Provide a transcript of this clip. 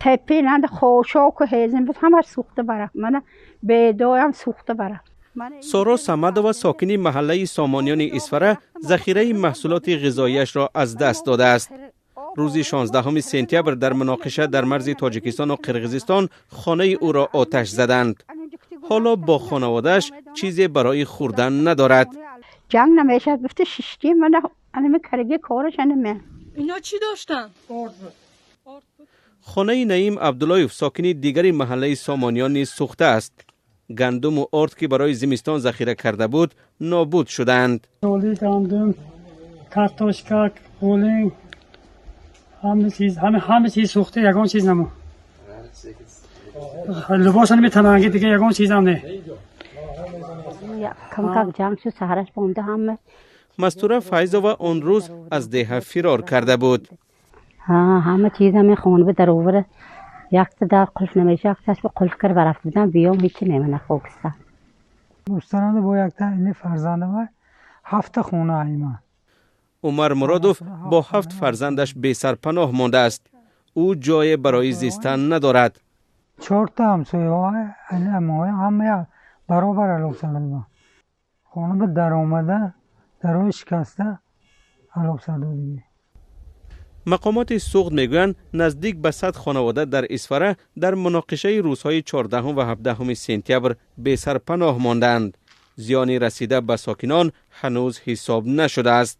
تپی نند خوشاک و هیزم بود همه سوخته بره. من بیدایم سوخته بره. سارا سمدووا ساکنی محله سامانیان اسفره ذخیره محصولات غذاییش را از دست داده است. روز 16 سپتامبر در مناقشه در مرز تاجیکستان و قرقیزستان خانه او را آتش زدند. حالا با خانواده‌اش چیزی برای خوردن ندارد. جنگ نمیشه گفته ششتی من انم کرگی کارش انم. اینا چی داشتن؟ خانه نعیم عبداللهیف ساکنی دیگری محله سامانیان نیز سوخته است. گندم و آرد که برای زمستان ذخیره کرده بود نابود شدند. تولی گندم، کارتوشکا، پولینگ، همه چیز سوخته، یگان چیز نمو. لباس نمیتونن دیگه یگان چیز هم نه. کم جنگ شد سهرش بونده همه. مستوره فایزووا اون روز از ده فرار کرده بود. همه چیز همه خونه به در اوره. یک در قلف نمیشه، یک تاش به قلف کر برفت بودن بیام هیچی نمیشه خوکستن. دوستانه با یک تا این فرزند ما 7 خونه ایمان. عمر مرادوف با 7 فرزندش بی سرپناه مانده است. او جای برای زیستن ندارد. 4 تا همسایه های همه برابر علاق سلام. خونه به در آمده درای شکسته علاق سلام. مقامات سوخت میگویند نزدیک به 100 خانواده در اسفره در مناقشه روزهای 14 و 17 سپتامبر بی سرپناه ماندند. زیانی رسیده به ساکنان هنوز حساب نشده است.